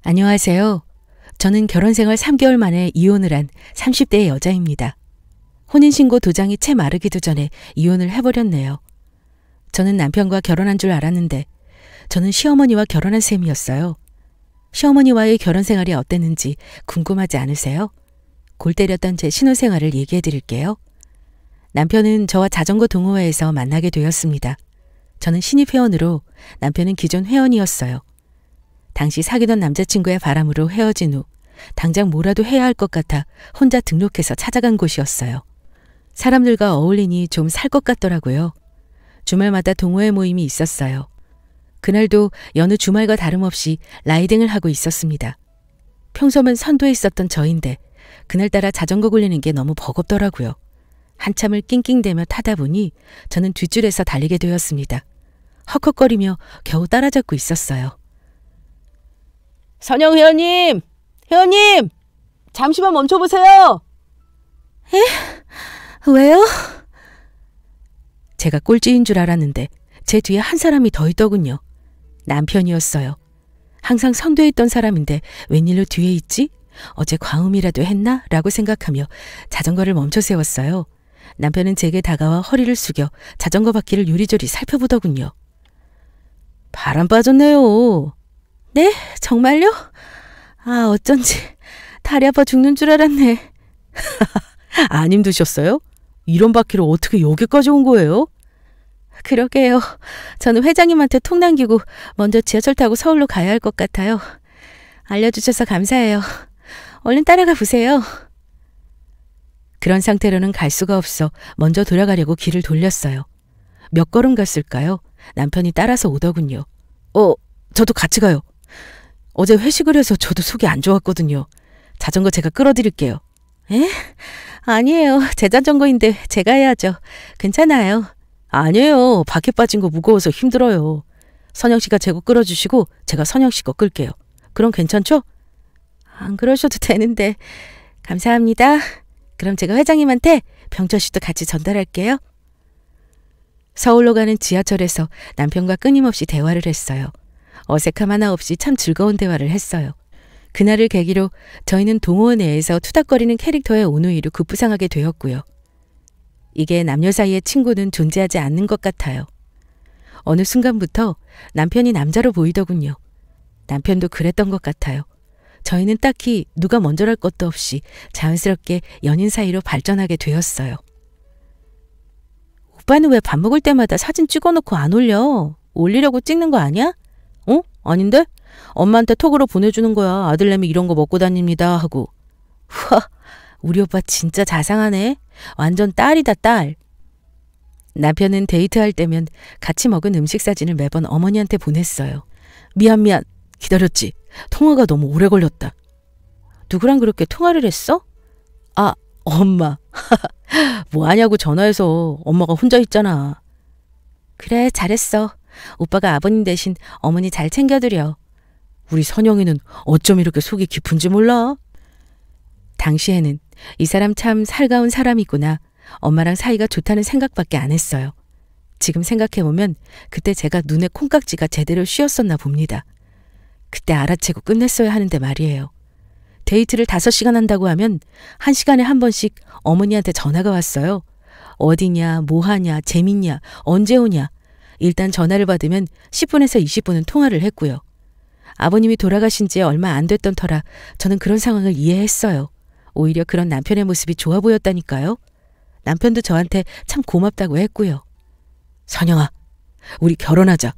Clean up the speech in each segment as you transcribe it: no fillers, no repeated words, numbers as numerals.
안녕하세요. 저는 결혼생활 3개월 만에 이혼을 한 30대 여자입니다. 혼인신고 도장이 채 마르기도 전에 이혼을 해버렸네요. 저는 남편과 결혼한 줄 알았는데 저는 시어머니와 결혼한 셈이었어요. 시어머니와의 결혼생활이 어땠는지 궁금하지 않으세요? 골 때렸던 제 신혼생활을 얘기해 드릴게요. 남편은 저와 자전거 동호회에서 만나게 되었습니다. 저는 신입 회원으로 남편은 기존 회원이었어요. 당시 사귀던 남자친구의 바람으로 헤어진 후 당장 뭐라도 해야 할 것 같아 혼자 등록해서 찾아간 곳이었어요. 사람들과 어울리니 좀 살 것 같더라고요. 주말마다 동호회 모임이 있었어요. 그날도 여느 주말과 다름없이 라이딩을 하고 있었습니다. 평소면 선두에 있었던 저인데 그날따라 자전거 굴리는 게 너무 버겁더라고요. 한참을 낑낑대며 타다 보니 저는 뒷줄에서 달리게 되었습니다. 헉헉거리며 겨우 따라잡고 있었어요. 선영 회원님! 회원님! 잠시만 멈춰보세요! 왜요? 제가 꼴찌인 줄 알았는데 제 뒤에 한 사람이 더 있더군요. 남편이었어요. 항상 선두에 있던 사람인데 웬일로 뒤에 있지? 어제 과음이라도 했나? 라고 생각하며 자전거를 멈춰 세웠어요. 남편은 제게 다가와 허리를 숙여 자전거 바퀴를 요리조리 살펴보더군요. 바람 빠졌네요. 네? 정말요? 아, 어쩐지 다리 아파 죽는 줄 알았네. 안 힘드셨어요? 이런 바퀴로 어떻게 여기까지 온 거예요? 그러게요. 저는 회장님한테 통 남기고 먼저 지하철 타고 서울로 가야 할 것 같아요. 알려주셔서 감사해요. 얼른 따라가 보세요. 그런 상태로는 갈 수가 없어 먼저 돌아가려고 길을 돌렸어요. 몇 걸음 갔을까요? 남편이 따라서 오더군요. 저도 같이 가요. 어제 회식을 해서 저도 속이 안 좋았거든요. 자전거 제가 끌어드릴게요. 에? 아니에요. 제 자전거인데 제가 해야죠. 괜찮아요. 아니에요. 바퀴 빠진 거 무거워서 힘들어요. 선영 씨가 제 거 끌어주시고 제가 선영 씨 거 끌게요. 그럼 괜찮죠? 안 그러셔도 되는데. 감사합니다. 그럼 제가 회장님한테 병철 씨도 같이 전달할게요. 서울로 가는 지하철에서 남편과 끊임없이 대화를 했어요. 어색함 하나 없이 참 즐거운 대화를 했어요. 그날을 계기로 저희는 동호회 내에서 투닥거리는 캐릭터의 온우이로 급부상하게 되었고요. 이게 남녀 사이의 친구는 존재하지 않는 것 같아요. 어느 순간부터 남편이 남자로 보이더군요. 남편도 그랬던 것 같아요. 저희는 딱히 누가 먼저랄 것도 없이 자연스럽게 연인 사이로 발전하게 되었어요. 오빠는 왜 밥 먹을 때마다 사진 찍어놓고 안 올려? 올리려고 찍는 거 아니야? 아닌데? 엄마한테 톡으로 보내주는 거야. 아들내미 이런 거 먹고 다닙니다 하고. 우와, 우리 오빠 진짜 자상하네. 완전 딸이다, 딸. 남편은 데이트할 때면 같이 먹은 음식 사진을 매번 어머니한테 보냈어요. 미안. 기다렸지. 통화가 너무 오래 걸렸다. 누구랑 그렇게 통화를 했어? 엄마. 뭐 하냐고 전화해서. 엄마가 혼자 있잖아. 그래, 잘했어. 오빠가 아버님 대신 어머니 잘 챙겨드려. 우리 선영이는 어쩜 이렇게 속이 깊은지 몰라? 당시에는 이 사람 참 살가운 사람이구나. 엄마랑 사이가 좋다는 생각밖에 안 했어요. 지금 생각해보면 그때 제가 눈에 콩깍지가 제대로 씌었었나 봅니다. 그때 알아채고 끝냈어야 하는데 말이에요. 데이트를 5시간 한다고 하면 1시간에 한 번씩 어머니한테 전화가 왔어요. 어디냐, 뭐하냐, 재밌냐, 언제 오냐. 일단 전화를 받으면 10분에서 20분은 통화를 했고요. 아버님이 돌아가신 지 얼마 안 됐던 터라 저는 그런 상황을 이해했어요. 오히려 그런 남편의 모습이 좋아 보였다니까요. 남편도 저한테 참 고맙다고 했고요. 선영아, 우리 결혼하자.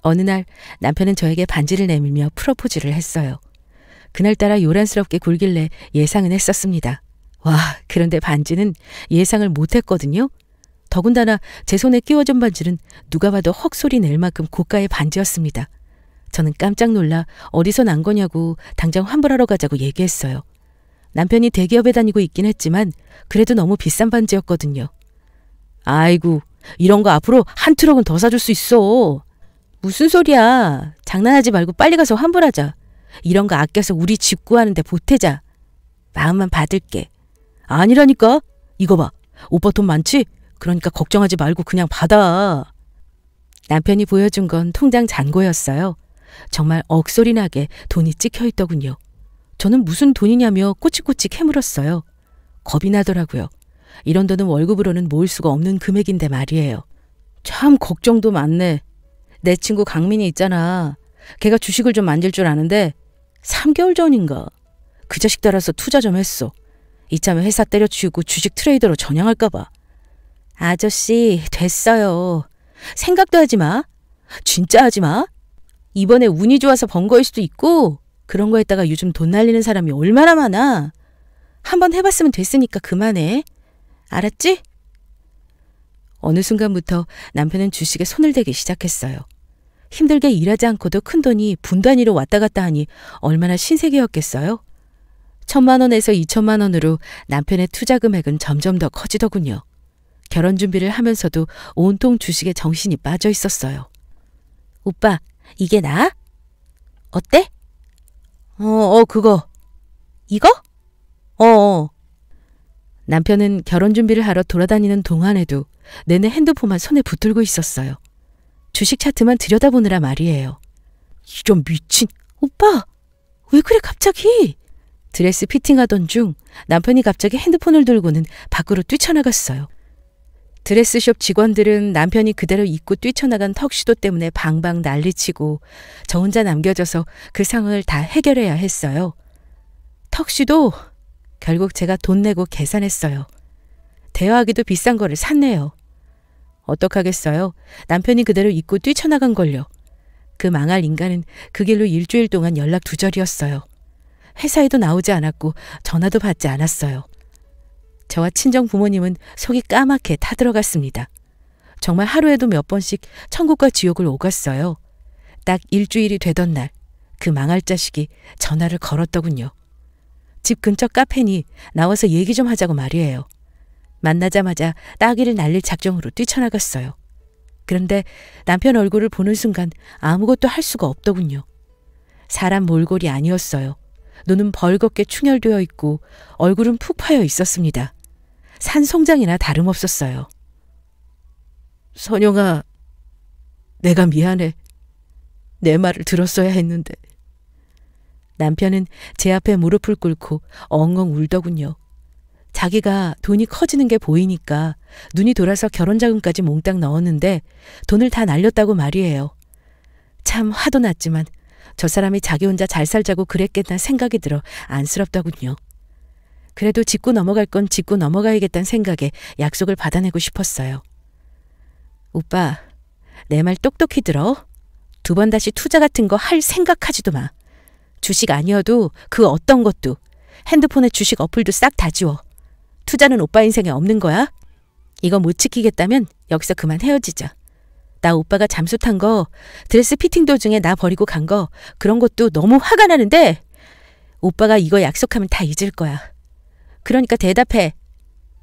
어느 날 남편은 저에게 반지를 내밀며 프로포즈를 했어요. 그날따라 요란스럽게 굴길래 예상은 했었습니다. 와, 그런데 반지는 예상을 못했거든요. 더군다나 제 손에 끼워준 반지는 누가 봐도 헉 소리 낼 만큼 고가의 반지였습니다. 저는 깜짝 놀라 어디서 난 거냐고 당장 환불하러 가자고 얘기했어요. 남편이 대기업에 다니고 있긴 했지만 그래도 너무 비싼 반지였거든요. 아이고, 이런 거 앞으로 한 트럭은 더 사줄 수 있어. 무슨 소리야. 장난하지 말고 빨리 가서 환불하자. 이런 거 아껴서 우리 집 구하는데 보태자. 마음만 받을게. 아니라니까. 이거 봐. 오빠 돈 많지? 그러니까 걱정하지 말고 그냥 받아. 남편이 보여준 건 통장 잔고였어요. 정말 억소리 나게 돈이 찍혀 있더군요. 저는 무슨 돈이냐며 꼬치꼬치 캐물었어요. 겁이 나더라고요. 이런 돈은 월급으로는 모을 수가 없는 금액인데 말이에요. 참 걱정도 많네. 내 친구 강민이 있잖아. 걔가 주식을 좀 만질 줄 아는데 3개월 전인가 그 자식 따라서 투자 좀 했어. 이참에 회사 때려치우고 주식 트레이더로 전향할까 봐. 아저씨 됐어요. 생각도 하지 마. 진짜 하지 마. 이번에 운이 좋아서 번 거일 수도 있고 그런 거 했다가 요즘 돈 날리는 사람이 얼마나 많아. 한번 해봤으면 됐으니까 그만해. 알았지? 어느 순간부터 남편은 주식에 손을 대기 시작했어요. 힘들게 일하지 않고도 큰돈이 분 단위로 왔다 갔다 하니 얼마나 신세계였겠어요? 1,000만 원에서 2천만 원으로 남편의 투자 금액은 점점 더 커지더군요. 결혼 준비를 하면서도 온통 주식에 정신이 빠져 있었어요. 오빠, 이게 나? 어때? 그거. 이거? 남편은 결혼 준비를 하러 돌아다니는 동안에도 내내 핸드폰만 손에 붙들고 있었어요. 주식 차트만 들여다보느라 말이에요. 이런 미친. 오빠, 왜 그래 갑자기? 드레스 피팅하던 중 남편이 갑자기 핸드폰을 들고는 밖으로 뛰쳐나갔어요. 드레스숍 직원들은 남편이 그대로 입고 뛰쳐나간 턱시도 때문에 방방 난리치고 저 혼자 남겨져서 그 상황을 다 해결해야 했어요. 턱시도 결국 제가 돈 내고 계산했어요. 대여하기도 비싼 거를 샀네요. 어떡하겠어요. 남편이 그대로 입고 뛰쳐나간걸요. 그 망할 인간은 그 길로 일주일 동안 연락 두절이었어요. 회사에도 나오지 않았고 전화도 받지 않았어요. 저와 친정 부모님은 속이 까맣게 타들어갔습니다. 정말 하루에도 몇 번씩 천국과 지옥을 오갔어요. 딱 일주일이 되던 날 그 망할 자식이 전화를 걸었더군요. 집 근처 카페니 나와서 얘기 좀 하자고 말이에요. 만나자마자 따귀를 날릴 작정으로 뛰쳐나갔어요. 그런데 남편 얼굴을 보는 순간 아무것도 할 수가 없더군요. 사람 몰골이 아니었어요. 눈은 벌겋게 충혈되어 있고 얼굴은 푹 파여 있었습니다. 산송장이나 다름없었어요. 선영아, 내가 미안해. 내 말을 들었어야 했는데. 남편은 제 앞에 무릎을 꿇고 엉엉 울더군요. 자기가 돈이 커지는 게 보이니까 눈이 돌아서 결혼자금까지 몽땅 넣었는데 돈을 다 날렸다고 말이에요. 참 화도 났지만 저 사람이 자기 혼자 잘 살자고 그랬겠다는 생각이 들어 안쓰럽더군요. 그래도 짚고 넘어갈 건 짚고 넘어가야겠다는 생각에 약속을 받아내고 싶었어요. 오빠, 내 말 똑똑히 들어. 2번 다시 투자 같은 거 할 생각하지도 마. 주식 아니어도 그 어떤 것도 핸드폰에 주식 어플도 싹 다 지워. 투자는 오빠 인생에 없는 거야. 이거 못 지키겠다면 여기서 그만 헤어지자. 나 오빠가 잠수 탄 거, 드레스 피팅 도중에 나 버리고 간 거 그런 것도 너무 화가 나는데 오빠가 이거 약속하면 다 잊을 거야. 그러니까 대답해.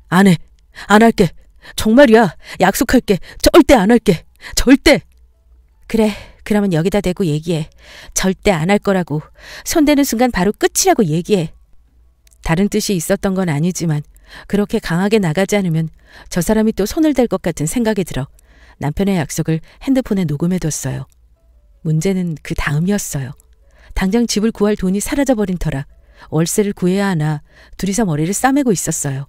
안 해. 안 할게. 정말이야. 약속할게. 절대 안 할게. 절대. 그래. 그러면 여기다 대고 얘기해. 절대 안 할 거라고. 손대는 순간 바로 끝이라고 얘기해. 다른 뜻이 있었던 건 아니지만 그렇게 강하게 나가지 않으면 저 사람이 또 손을 댈 것 같은 생각이 들어 남편의 약속을 핸드폰에 녹음해뒀어요. 문제는 그 다음이었어요. 당장 집을 구할 돈이 사라져버린 터라 월세를 구해야 하나 둘이서 머리를 싸매고 있었어요.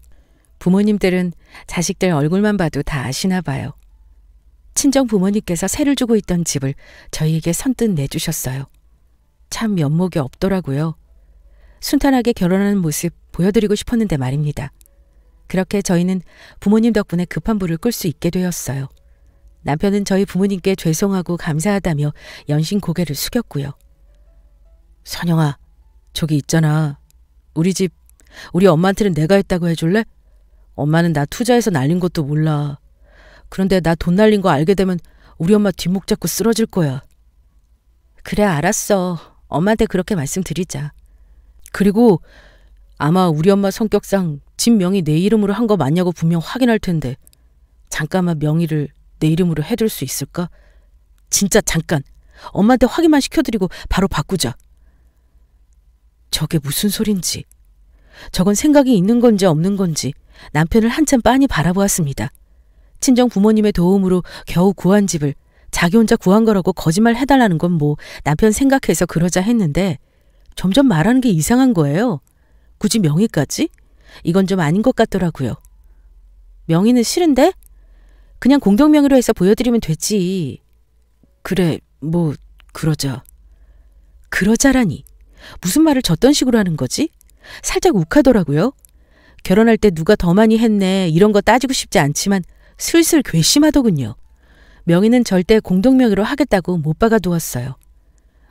부모님들은 자식들 얼굴만 봐도 다 아시나 봐요. 친정 부모님께서 세를 주고 있던 집을 저희에게 선뜻 내주셨어요. 참 면목이 없더라고요. 순탄하게 결혼하는 모습 보여드리고 싶었는데 말입니다. 그렇게 저희는 부모님 덕분에 급한 불을 끌 수 있게 되었어요. 남편은 저희 부모님께 죄송하고 감사하다며 연신 고개를 숙였고요. 선영아, 저기 있잖아. 우리 집, 우리 엄마한테는 내가 했다고 해줄래? 엄마는 나 투자해서 날린 것도 몰라. 그런데 나 돈 날린 거 알게 되면 우리 엄마 뒷목 잡고 쓰러질 거야. 그래, 알았어. 엄마한테 그렇게 말씀드리자. 그리고 아마 우리 엄마 성격상 집 명의 내 이름으로 한 거 맞냐고 분명 확인할 텐데 잠깐만 명의를 내 이름으로 해둘 수 있을까? 진짜 잠깐. 엄마한테 확인만 시켜드리고 바로 바꾸자. 저게 무슨 소린지. 저건 생각이 있는 건지 없는 건지 남편을 한참 빤히 바라보았습니다. 친정 부모님의 도움으로 겨우 구한 집을 자기 혼자 구한 거라고 거짓말 해달라는 건 뭐 남편 생각해서 그러자 했는데 점점 말하는 게 이상한 거예요. 굳이 명의까지? 이건 좀 아닌 것 같더라고요. 명의는 싫은데? 그냥 공동명의로 해서 보여드리면 되지. 그래, 뭐 그러자. 그러자라니. 무슨 말을 저딴 식으로 하는 거지? 살짝 욱하더라고요. 결혼할 때 누가 더 많이 했네 이런 거 따지고 싶지 않지만 슬슬 괘씸하더군요. 명의는 절대 공동명의로 하겠다고 못 박아두었어요.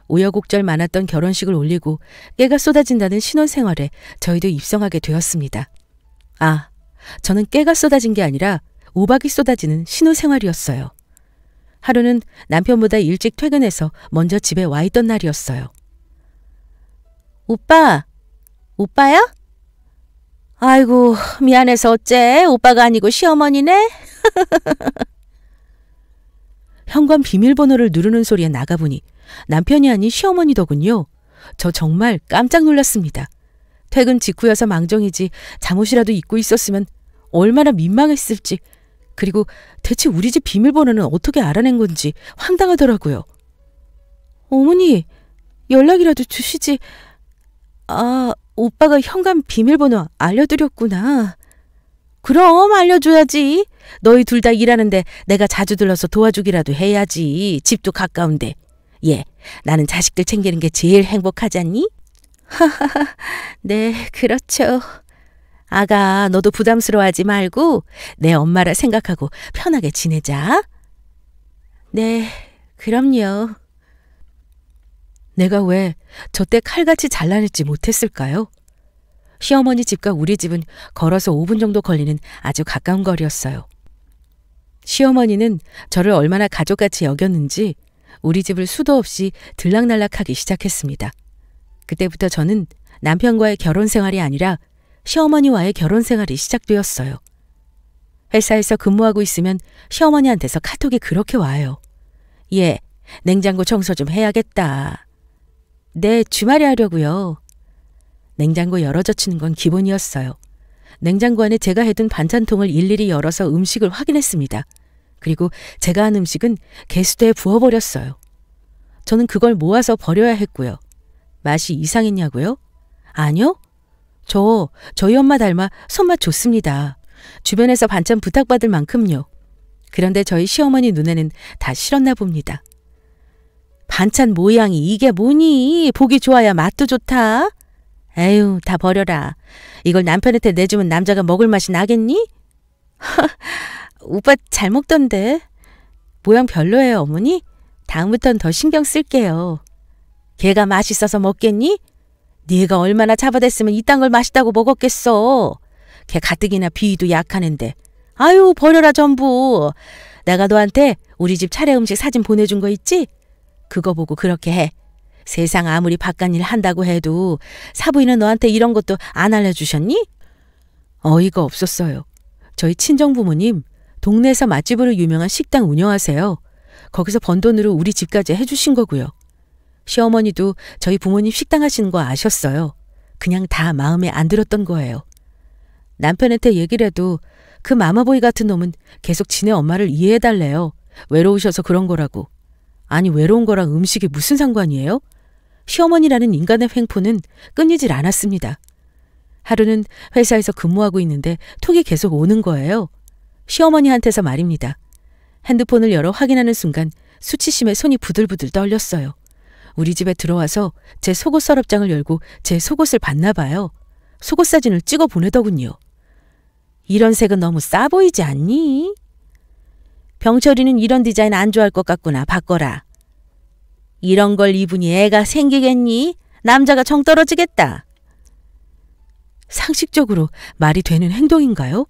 우여곡절 많았던 결혼식을 올리고 깨가 쏟아진다는 신혼생활에 저희도 입성하게 되었습니다. 아, 저는 깨가 쏟아진 게 아니라 우박이 쏟아지는 신혼생활이었어요. 하루는 남편보다 일찍 퇴근해서 먼저 집에 와 있던 날이었어요. 오빠, 오빠야? 아이고, 미안해서 어째? 오빠가 아니고 시어머니네? 현관 비밀번호를 누르는 소리에 나가보니 남편이 아닌 시어머니더군요. 저 정말 깜짝 놀랐습니다. 퇴근 직후여서 망정이지 잠옷이라도 입고 있었으면 얼마나 민망했을지, 그리고 대체 우리 집 비밀번호는 어떻게 알아낸 건지 황당하더라고요. 어머니, 연락이라도 주시지. 아, 오빠가 현관 비밀번호 알려드렸구나. 그럼 알려줘야지. 너희 둘 다 일하는데 내가 자주 들러서 도와주기라도 해야지. 집도 가까운데. 예, 나는 자식들 챙기는 게 제일 행복하지 않니? 하하하, 네, 그렇죠. 아가, 너도 부담스러워하지 말고 내 엄마라 생각하고 편하게 지내자. 네, 그럼요. 내가 왜 저때 칼같이 잘라내지 못했을까요? 시어머니 집과 우리 집은 걸어서 5분 정도 걸리는 아주 가까운 거리였어요. 시어머니는 저를 얼마나 가족같이 여겼는지 우리 집을 수도 없이 들락날락하기 시작했습니다. 그때부터 저는 남편과의 결혼 생활이 아니라 시어머니와의 결혼 생활이 시작되었어요. 회사에서 근무하고 있으면 시어머니한테서 카톡이 그렇게 와요. 예, 냉장고 청소 좀 해야겠다. 네, 주말에 하려고요. 냉장고 열어젖히는 건 기본이었어요. 냉장고 안에 제가 해둔 반찬통을 일일이 열어서 음식을 확인했습니다. 그리고 제가 한 음식은 개수대에 부어버렸어요. 저는 그걸 모아서 버려야 했고요. 맛이 이상했냐고요? 아니요. 저희 엄마 닮아 손맛 좋습니다. 주변에서 반찬 부탁받을 만큼요. 그런데 저희 시어머니 눈에는 다 싫었나 봅니다. 반찬 모양이 이게 뭐니? 보기 좋아야 맛도 좋다. 에휴, 다 버려라. 이걸 남편한테 내주면 남자가 먹을 맛이 나겠니? 오빠 잘 먹던데. 모양 별로예요, 어머니? 다음부턴 더 신경 쓸게요. 걔가 맛있어서 먹겠니? 네가 얼마나 잡아댔으면 이딴 걸 맛있다고 먹었겠어. 걔 가뜩이나 비위도 약하는데. 아유, 버려라 전부. 내가 너한테 우리 집 차례 음식 사진 보내준 거 있지? 그거 보고 그렇게 해. 세상 아무리 바깥일 한다고 해도 사부인은 너한테 이런 것도 안 알려주셨니? 어이가 없었어요. 저희 친정부모님 동네에서 맛집으로 유명한 식당 운영하세요. 거기서 번 돈으로 우리 집까지 해주신 거고요. 시어머니도 저희 부모님 식당 하시는 거 아셨어요. 그냥 다 마음에 안 들었던 거예요. 남편한테 얘기를 해도 그 마마보이 같은 놈은 계속 지네 엄마를 이해해달래요. 외로우셔서 그런 거라고. 아니, 외로운 거랑 음식이 무슨 상관이에요? 시어머니라는 인간의 횡포는 끊이질 않았습니다. 하루는 회사에서 근무하고 있는데 톡이 계속 오는 거예요. 시어머니한테서 말입니다. 핸드폰을 열어 확인하는 순간 수치심에 손이 부들부들 떨렸어요. 우리 집에 들어와서 제 속옷 서랍장을 열고 제 속옷을 봤나 봐요. 속옷 사진을 찍어 보내더군요. 이런 색은 너무 싸 보이지 않니? 병철이는 이런 디자인 안 좋아할 것 같구나. 바꿔라. 이런 걸 입으니 애가 생기겠니? 남자가 정 떨어지겠다. 상식적으로 말이 되는 행동인가요?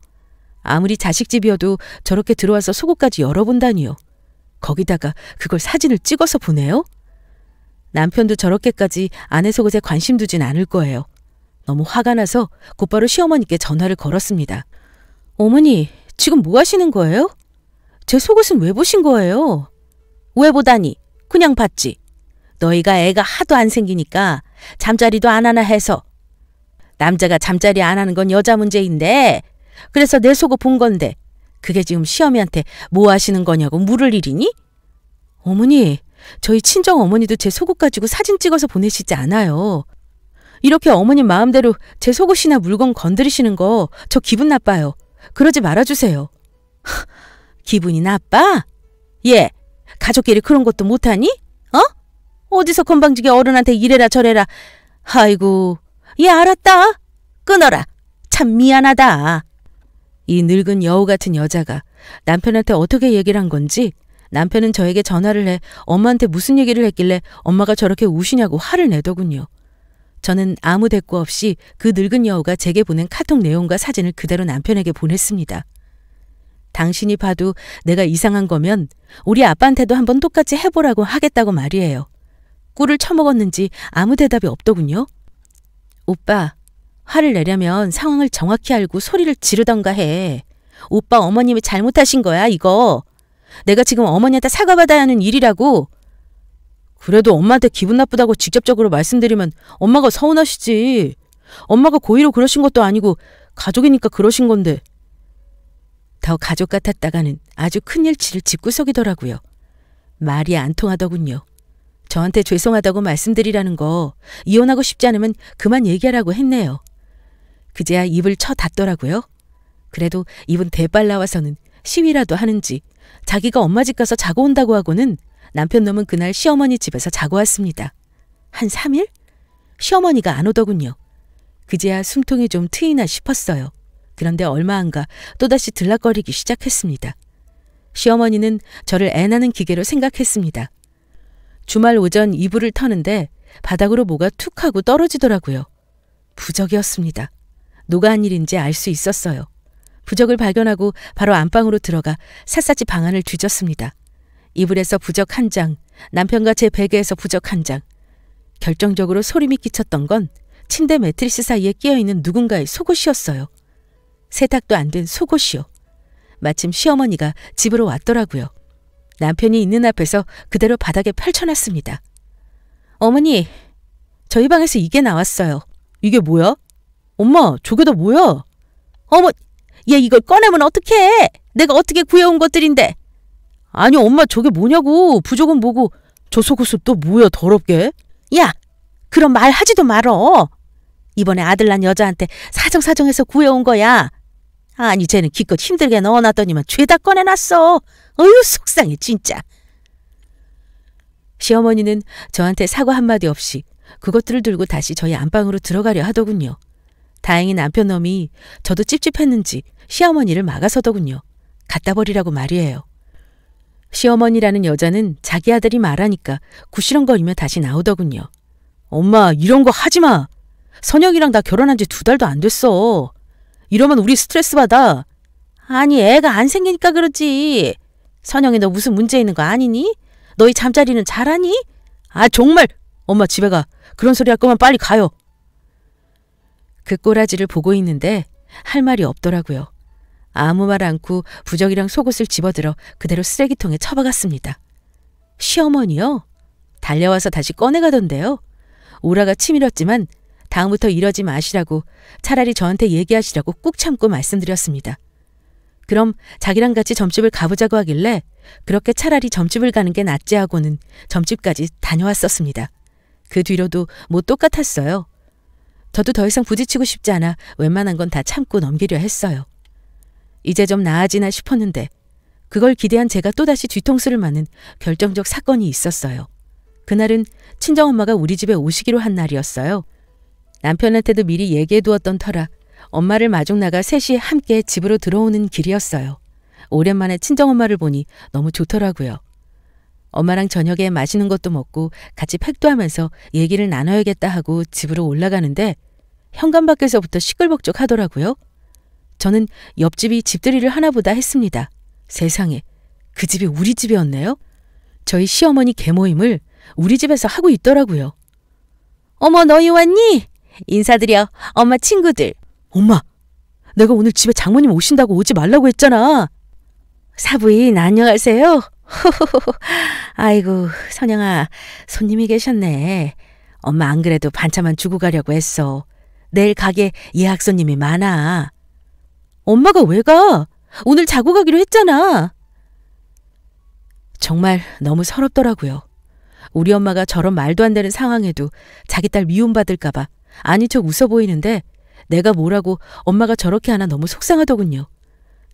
아무리 자식집이어도 저렇게 들어와서 속옷까지 열어본다니요. 거기다가 그걸 사진을 찍어서 보내요? 남편도 저렇게까지 아내 속옷에 관심 두진 않을 거예요. 너무 화가 나서 곧바로 시어머니께 전화를 걸었습니다. 어머니, 지금 뭐 하시는 거예요? 제 속옷은 왜 보신 거예요? 왜 보다니? 그냥 봤지. 너희가 애가 하도 안 생기니까 잠자리도 안 하나 해서. 남자가 잠자리 안 하는 건 여자 문제인데 그래서 내 속옷 본 건데 그게 지금 시어미한테 뭐 하시는 거냐고 물을 일이니? 어머니, 저희 친정 어머니도 제 속옷 가지고 사진 찍어서 보내시지 않아요. 이렇게 어머님 마음대로 제 속옷이나 물건 건드리시는 거 저 기분 나빠요. 그러지 말아주세요. 기분이 나빠? 얘, 가족끼리 그런 것도 못하니? 어? 어디서 건방지게 어른한테 이래라 저래라. 아이고, 얘 알았다. 끊어라. 참 미안하다. 이 늙은 여우 같은 여자가 남편한테 어떻게 얘기를 한 건지 남편은 저에게 전화를 해 엄마한테 무슨 얘기를 했길래 엄마가 저렇게 우시냐고 화를 내더군요. 저는 아무 대꾸 없이 그 늙은 여우가 제게 보낸 카톡 내용과 사진을 그대로 남편에게 보냈습니다. 당신이 봐도 내가 이상한 거면 우리 아빠한테도 한번 똑같이 해보라고 하겠다고 말이에요. 꿀을 처먹었는지 아무 대답이 없더군요. 오빠, 화를 내려면 상황을 정확히 알고 소리를 지르던가 해. 오빠 어머님이 잘못하신 거야, 이거. 내가 지금 어머니한테 사과받아야 하는 일이라고. 그래도 엄마한테 기분 나쁘다고 직접적으로 말씀드리면 엄마가 서운하시지. 엄마가 고의로 그러신 것도 아니고 가족이니까 그러신 건데. 더 가족 같았다가는 아주 큰 일치를 집구석이더라고요. 말이 안 통하더군요. 저한테 죄송하다고 말씀드리라는 거 이혼하고 싶지 않으면 그만 얘기하라고 했네요. 그제야 입을 쳐 닫더라고요. 그래도 입은 대빨 나와서는 시위라도 하는지 자기가 엄마 집 가서 자고 온다고 하고는 남편 놈은 그날 시어머니 집에서 자고 왔습니다. 한 3일? 시어머니가 안 오더군요. 그제야 숨통이 좀 트이나 싶었어요. 그런데 얼마 안가 또다시 들락거리기 시작했습니다. 시어머니는 저를 애나는 기계로 생각했습니다. 주말 오전 이불을 터는데 바닥으로 뭐가 툭 하고 떨어지더라고요. 부적이었습니다. 누가 한 일인지 알 수 있었어요. 부적을 발견하고 바로 안방으로 들어가 샅샅이 방 안을 뒤졌습니다. 이불에서 부적 1장, 남편과 제 베개에서 부적 1장. 결정적으로 소름이 끼쳤던 건 침대 매트리스 사이에 끼어있는 누군가의 속옷이었어요. 세탁도 안 된 속옷이요. 마침 시어머니가 집으로 왔더라고요. 남편이 있는 앞에서 그대로 바닥에 펼쳐놨습니다. 어머니, 저희 방에서 이게 나왔어요. 이게 뭐야? 엄마, 저게 다 뭐야? 어머, 얘 이걸 꺼내면 어떡해? 내가 어떻게 구해온 것들인데. 아니 엄마 저게 뭐냐고. 부적은 뭐고 저 속옷은 또 뭐야 더럽게. 야, 그런 말 하지도 말어. 이번에 아들 난 여자한테 사정사정해서 구해온 거야. 아니 쟤는 기껏 힘들게 넣어놨더니만 죄다 꺼내놨어. 어휴 속상해 진짜. 시어머니는 저한테 사과 한마디 없이 그것들을 들고 다시 저희 안방으로 들어가려 하더군요. 다행히 남편 놈이 저도 찝찝했는지 시어머니를 막아서더군요. 갖다 버리라고 말이에요. 시어머니라는 여자는 자기 아들이 말하니까 구시렁거리며 다시 나오더군요. 엄마 이런 거 하지 마. 선영이랑 나 결혼한 지 2달도 안 됐어. 이러면 우리 스트레스 받아. 아니 애가 안 생기니까 그렇지. 선영이 너 무슨 문제 있는 거 아니니? 너희 잠자리는 잘하니? 아 정말. 엄마 집에 가. 그런 소리 할 거면 빨리 가요. 그 꼬라지를 보고 있는데 할 말이 없더라고요. 아무 말 않고 부적이랑 속옷을 집어들어 그대로 쓰레기통에 처박았습니다. 시어머니요? 달려와서 다시 꺼내가던데요. 오라가 치밀었지만 다음부터 이러지 마시라고 차라리 저한테 얘기하시라고 꾹 참고 말씀드렸습니다. 그럼 자기랑 같이 점집을 가보자고 하길래 그렇게 차라리 점집을 가는 게 낫지 하고는 점집까지 다녀왔었습니다. 그 뒤로도 뭐 똑같았어요. 저도 더 이상 부딪히고 싶지 않아 웬만한 건 다 참고 넘기려 했어요. 이제 좀 나아지나 싶었는데 그걸 기대한 제가 또다시 뒤통수를 맞는 결정적 사건이 있었어요. 그날은 친정엄마가 우리 집에 오시기로 한 날이었어요. 남편한테도 미리 얘기해두었던 터라 엄마를 마중 나가 셋이 함께 집으로 들어오는 길이었어요. 오랜만에 친정엄마를 보니 너무 좋더라고요. 엄마랑 저녁에 맛있는 것도 먹고 같이 팩도 하면서 얘기를 나눠야겠다 하고 집으로 올라가는데 현관 밖에서부터 시끌벅적 하더라고요. 저는 옆집이 집들이를 하나보다 했습니다. 세상에, 그 집이 우리 집이었네요. 저희 시어머니 개모임을 우리 집에서 하고 있더라고요. 어머 너희 왔니? 인사드려. 엄마 친구들. 엄마, 내가 오늘 집에 장모님 오신다고 오지 말라고 했잖아. 사부인 안녕하세요. 아이고 선영아, 손님이 계셨네. 엄마 안 그래도 반차만 주고 가려고 했어. 내일 가게 예약 손님이 많아. 엄마가 왜 가? 오늘 자고 가기로 했잖아. 정말 너무 서럽더라고요. 우리 엄마가 저런 말도 안 되는 상황에도 자기 딸 미움받을까봐 아닌 척 웃어 보이는데 내가 뭐라고 엄마가 저렇게 하나 너무 속상하더군요.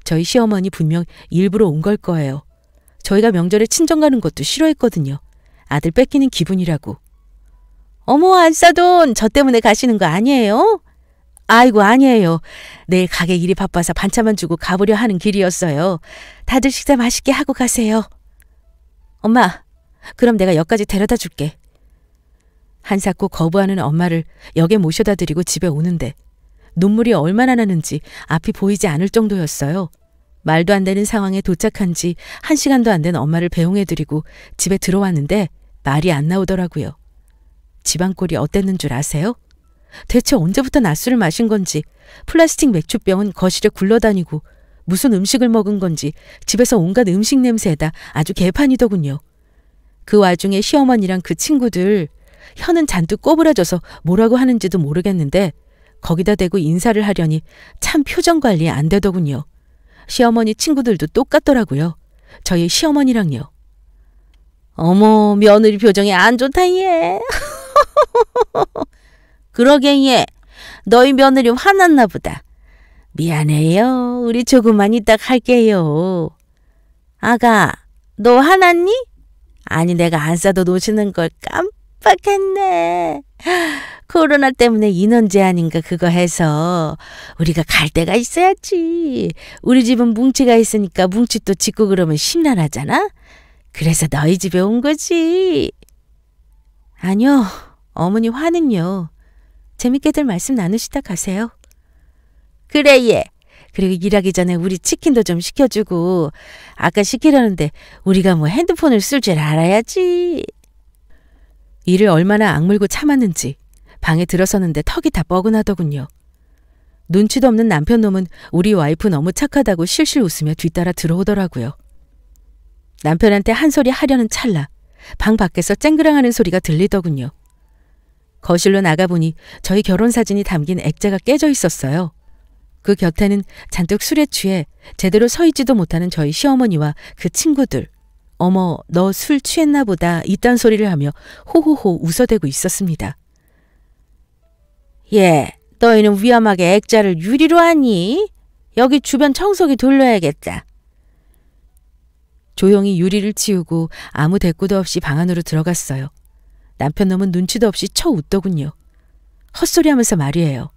저희 시어머니 분명 일부러 온 걸 거예요. 저희가 명절에 친정 가는 것도 싫어했거든요. 아들 뺏기는 기분이라고. 어머, 안싸돈, 저 때문에 가시는 거 아니에요? 아이고, 아니에요. 내일 가게 일이 바빠서 반찬만 주고 가보려 하는 길이었어요. 다들 식사 맛있게 하고 가세요. 엄마, 그럼 내가 역까지 데려다 줄게. 한사코 거부하는 엄마를 역에 모셔다 드리고 집에 오는데 눈물이 얼마나 나는지 앞이 보이지 않을 정도였어요. 말도 안 되는 상황에 도착한 지 1시간도 안 된 엄마를 배웅해드리고 집에 들어왔는데 말이 안 나오더라고요. 집안 꼴이 어땠는 줄 아세요? 대체 언제부터 낮술을 마신 건지 플라스틱 맥주병은 거실에 굴러다니고 무슨 음식을 먹은 건지 집에서 온갖 음식 냄새에다 아주 개판이더군요. 그 와중에 시어머니랑 그 친구들 혀는 잔뜩 꼬부라져서 뭐라고 하는지도 모르겠는데 거기다 대고 인사를 하려니 참 표정 관리 안 되더군요. 시어머니 친구들도 똑같더라고요. 저희 시어머니랑요. 어머, 며느리 표정이 안 좋다 얘. 그러게 얘, 너희 며느리 화났나 보다. 미안해요. 우리 조금만 이따 갈게요. 아가, 너 화났니? 아니, 내가 안 싸도 노시는 걸 깜빡했네. 코로나 때문에 인원 제한인가 그거 해서 우리가 갈 데가 있어야지. 우리 집은 뭉치가 있으니까 뭉치 또 짓고 그러면 심란하잖아. 그래서 너희 집에 온 거지. 아니요, 어머니 화는요. 재밌게들 말씀 나누시다 가세요. 그래 얘. 그리고 일하기 전에 우리 치킨도 좀 시켜주고. 아까 시키려는데 우리가 뭐 핸드폰을 쓸 줄 알아야지. 일을 얼마나 악물고 참았는지 방에 들어서는데 턱이 다 뻐근하더군요. 눈치도 없는 남편 놈은 우리 와이프 너무 착하다고 실실 웃으며 뒤따라 들어오더라고요. 남편한테 한 소리 하려는 찰나 방 밖에서 쨍그랑하는 소리가 들리더군요. 거실로 나가보니 저희 결혼사진이 담긴 액자가 깨져 있었어요. 그 곁에는 잔뜩 술에 취해 제대로 서 있지도 못하는 저희 시어머니와 그 친구들. 어머, 너 술 취했나 보다 이딴 소리를 하며 호호호 웃어대고 있었습니다. 예, 너희는 위험하게 액자를 유리로 하니? 여기 주변 청소기 돌려야겠다. 조용히 유리를 치우고 아무 대꾸도 없이 방 안으로 들어갔어요. 남편 놈은 눈치도 없이 쳐 웃더군요. 헛소리하면서 말이에요.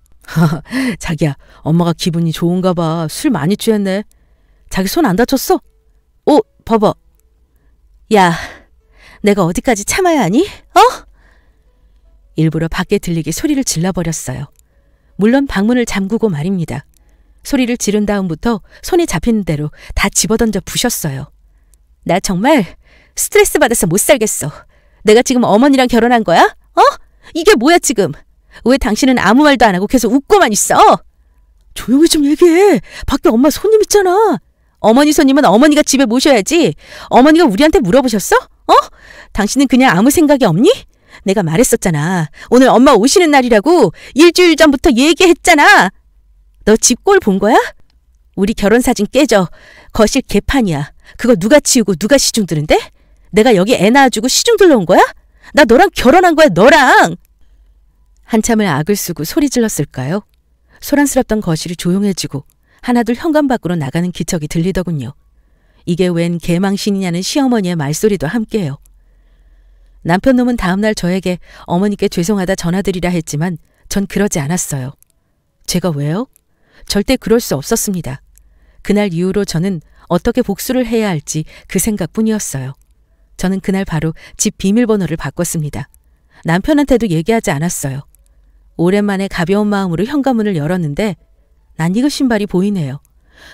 자기야, 엄마가 기분이 좋은가 봐. 술 많이 취했네. 자기 손 안 다쳤어? 봐봐. 야, 내가 어디까지 참아야 하니? 일부러 밖에 들리게 소리를 질러버렸어요. 물론 방문을 잠그고 말입니다. 소리를 지른 다음부터 손에 잡히는 대로 다 집어던져 부셨어요. 나 정말 스트레스 받아서 못 살겠어. 내가 지금 어머니랑 결혼한 거야? 이게 뭐야 지금? 왜 당신은 아무 말도 안 하고 계속 웃고만 있어? 조용히 좀 얘기해. 밖에 엄마 손님 있잖아. 어머니 손님은 어머니가 집에 모셔야지. 어머니가 우리한테 물어보셨어? 당신은 그냥 아무 생각이 없니? 내가 말했었잖아. 오늘 엄마 오시는 날이라고 일주일 전부터 얘기했잖아. 너 집 꼴 본 거야? 우리 결혼사진 깨져. 거실 개판이야. 그거 누가 치우고 누가 시중 드는데? 내가 여기 애 낳아주고 시중 들러 온 거야? 나 너랑 결혼한 거야, 너랑! 한참을 악을 쓰고 소리 질렀을까요? 소란스럽던 거실이 조용해지고 하나둘 현관 밖으로 나가는 기척이 들리더군요. 이게 웬 개망신이냐는 시어머니의 말소리도 함께요. 남편 놈은 다음날 저에게 어머니께 죄송하다 전화드리라 했지만 전 그러지 않았어요. 제가 왜요? 절대 그럴 수 없었습니다. 그날 이후로 저는 어떻게 복수를 해야 할지 그 생각뿐이었어요. 저는 그날 바로 집 비밀번호를 바꿨습니다. 남편한테도 얘기하지 않았어요. 오랜만에 가벼운 마음으로 현관문을 열었는데 낯익은 신발이 보이네요.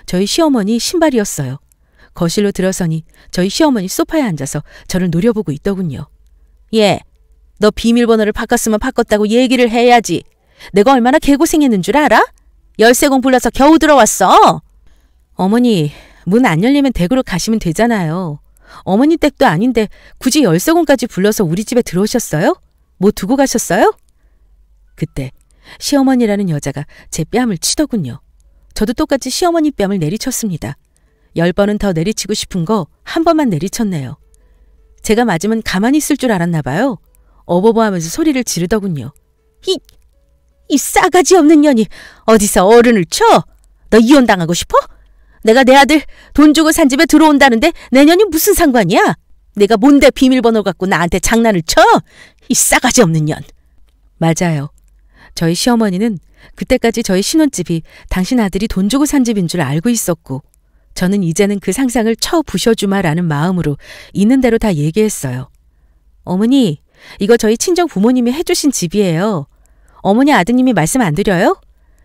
저희 시어머니 신발이었어요. 거실로 들어서니 저희 시어머니 소파에 앉아서 저를 노려보고 있더군요. 예, 너 비밀번호를 바꿨으면 바꿨다고 얘기를 해야지. 내가 얼마나 개고생했는 줄 알아? 열쇠공 불러서 겨우 들어왔어. 어머니, 문 안 열리면 댁으로 가시면 되잖아요. 어머니 댁도 아닌데 굳이 열쇠공까지 불러서 우리 집에 들어오셨어요? 뭐 두고 가셨어요? 그때 시어머니라는 여자가 제 뺨을 치더군요. 저도 똑같이 시어머니 뺨을 내리쳤습니다. 10번은 더 내리치고 싶은 거 한 번만 내리쳤네요. 제가 맞으면 가만히 있을 줄 알았나 봐요. 어버버하면서 소리를 지르더군요. 이 싸가지 없는 년이 어디서 어른을 쳐? 너 이혼당하고 싶어? 내가 내 아들 돈 주고 산 집에 들어온다는데 내 년이 무슨 상관이야? 내가 뭔데 비밀번호 갖고 나한테 장난을 쳐? 이 싸가지 없는 년. 맞아요. 저희 시어머니는 그때까지 저희 신혼집이 당신 아들이 돈 주고 산 집인 줄 알고 있었고 저는 이제는 그 상상을 쳐 부셔주마라는 마음으로 있는 대로 다 얘기했어요. 어머니, 이거 저희 친정 부모님이 해주신 집이에요. 어머니 아드님이 말씀 안 드려요?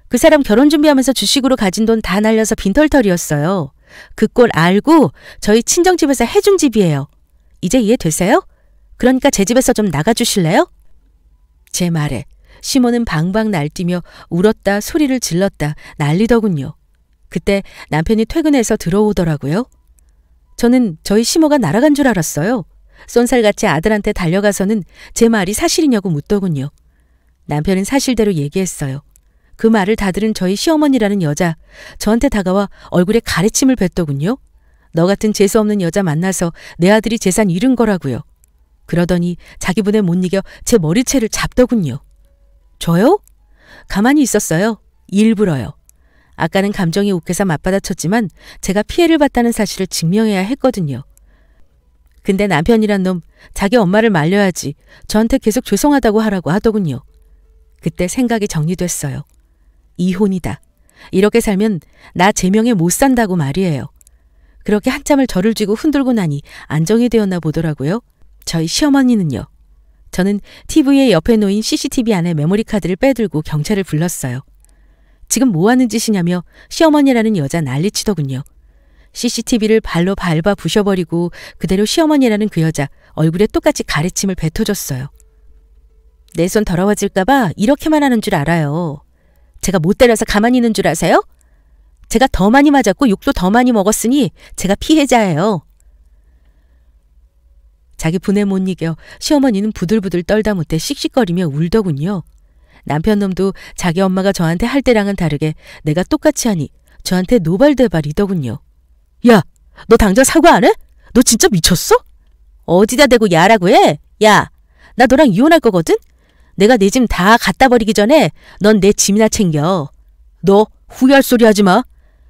그 사람 결혼 준비하면서 주식으로 가진 돈 다 날려서 빈털털이었어요. 그 꼴 알고 저희 친정집에서 해준 집이에요. 이제 이해되세요? 그러니까 제 집에서 좀 나가주실래요? 제 말에 시모는 방방 날뛰며 울었다 소리를 질렀다 난리더군요. 그때 남편이 퇴근해서 들어오더라고요. 저는 저희 시모가 날아간 줄 알았어요. 쏜살같이 아들한테 달려가서는 제 말이 사실이냐고 묻더군요. 남편은 사실대로 얘기했어요. 그 말을 다 들은 저희 시어머니라는 여자 저한테 다가와 얼굴에 가래침을 뱉더군요. 너 같은 재수없는 여자 만나서 내 아들이 재산 잃은 거라고요. 그러더니 자기 분에 못 이겨 제 머리채를 잡더군요. 저요? 가만히 있었어요. 일부러요. 아까는 감정이 욱해서 맞받아쳤지만 제가 피해를 봤다는 사실을 증명해야 했거든요. 근데 남편이란 놈 자기 엄마를 말려야지 저한테 계속 죄송하다고 하라고 하더군요. 그때 생각이 정리됐어요. 이혼이다. 이렇게 살면 나 제명에 못 산다고 말이에요. 그렇게 한참을 저를 쥐고 흔들고 나니 안정이 되었나 보더라고요. 저희 시어머니는요. 저는 TV의 옆에 놓인 CCTV 안에 메모리 카드를 빼들고 경찰을 불렀어요. 지금 뭐 하는 짓이냐며 시어머니라는 여자 난리치더군요. CCTV를 발로 밟아 부셔버리고 그대로 시어머니라는 그 여자 얼굴에 똑같이 가래침을 뱉어줬어요. 내 손 더러워질까봐 이렇게만 하는 줄 알아요. 제가 못 때려서 가만히 있는 줄 아세요? 제가 더 많이 맞았고 욕도 더 많이 먹었으니 제가 피해자예요. 자기 분에 못 이겨 시어머니는 부들부들 떨다 못해 씩씩거리며 울더군요. 남편 놈도 자기 엄마가 저한테 할 때랑은 다르게 내가 똑같이 하니 저한테 노발대발이더군요. 야, 너 당장 사과 안 해? 너 진짜 미쳤어? 어디다 대고 야라고 해? 야, 나 너랑 이혼할 거거든? 내가 내 짐 다 갖다 버리기 전에 넌 내 짐이나 챙겨. 너 후회할 소리 하지 마.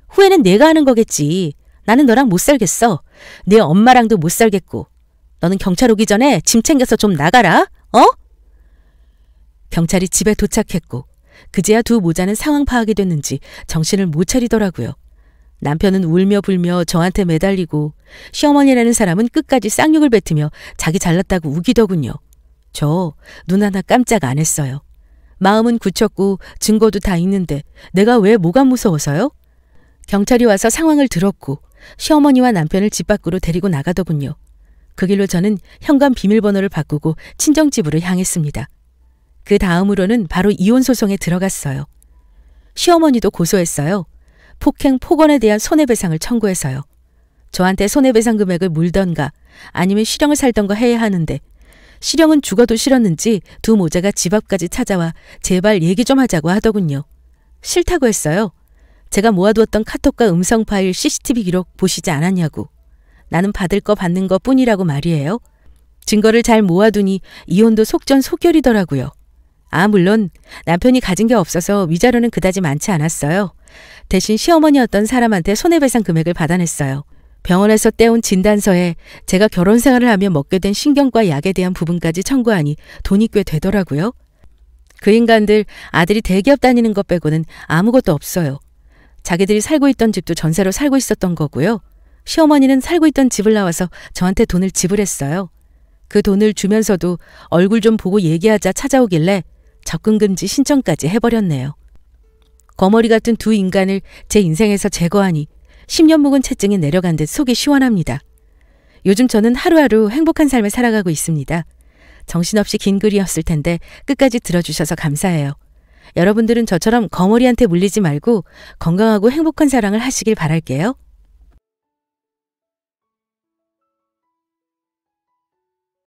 후회는 내가 하는 거겠지. 나는 너랑 못 살겠어. 내 엄마랑도 못 살겠고. 너는 경찰 오기 전에 짐 챙겨서 좀 나가라. 어? 경찰이 집에 도착했고 그제야 두 모자는 상황 파악이 됐는지 정신을 못 차리더라고요. 남편은 울며 불며 저한테 매달리고 시어머니라는 사람은 끝까지 쌍욕을 뱉으며 자기 잘났다고 우기더군요. 저 눈 하나 깜짝 안 했어요. 마음은 굳혔고 증거도 다 있는데 내가 왜 뭐가 무서워서요? 경찰이 와서 상황을 들었고 시어머니와 남편을 집 밖으로 데리고 나가더군요. 그 길로 저는 현관 비밀번호를 바꾸고 친정집으로 향했습니다. 그 다음으로는 바로 이혼 소송에 들어갔어요. 시어머니도 고소했어요. 폭행, 폭언에 대한 손해배상을 청구해서요. 저한테 손해배상 금액을 물던가 아니면 실형을 살던가 해야 하는데 실형은 죽어도 싫었는지 두 모자가 집 앞까지 찾아와 제발 얘기 좀 하자고 하더군요. 싫다고 했어요. 제가 모아두었던 카톡과 음성 파일 CCTV 기록 보시지 않았냐고. 나는 받을 거 받는 것 뿐이라고 말이에요. 증거를 잘 모아두니 이혼도 속전속결이더라고요. 아, 물론 남편이 가진 게 없어서 위자료는 그다지 많지 않았어요. 대신 시어머니였던 사람한테 손해배상 금액을 받아냈어요. 병원에서 떼온 진단서에 제가 결혼 생활을 하며 먹게 된 신경과 약에 대한 부분까지 청구하니 돈이 꽤 되더라고요. 그 인간들 아들이 대기업 다니는 것 빼고는 아무것도 없어요. 자기들이 살고 있던 집도 전세로 살고 있었던 거고요. 시어머니는 살고 있던 집을 나와서 저한테 돈을 지불했어요. 그 돈을 주면서도 얼굴 좀 보고 얘기하자 찾아오길래 접근금지 신청까지 해버렸네요. 거머리 같은 두 인간을 제 인생에서 제거하니 10년 묵은 채증이 내려간 듯 속이 시원합니다. 요즘 저는 하루하루 행복한 삶을 살아가고 있습니다. 정신없이 긴 글이었을 텐데 끝까지 들어주셔서 감사해요. 여러분들은 저처럼 거머리한테 물리지 말고 건강하고 행복한 사랑을 하시길 바랄게요.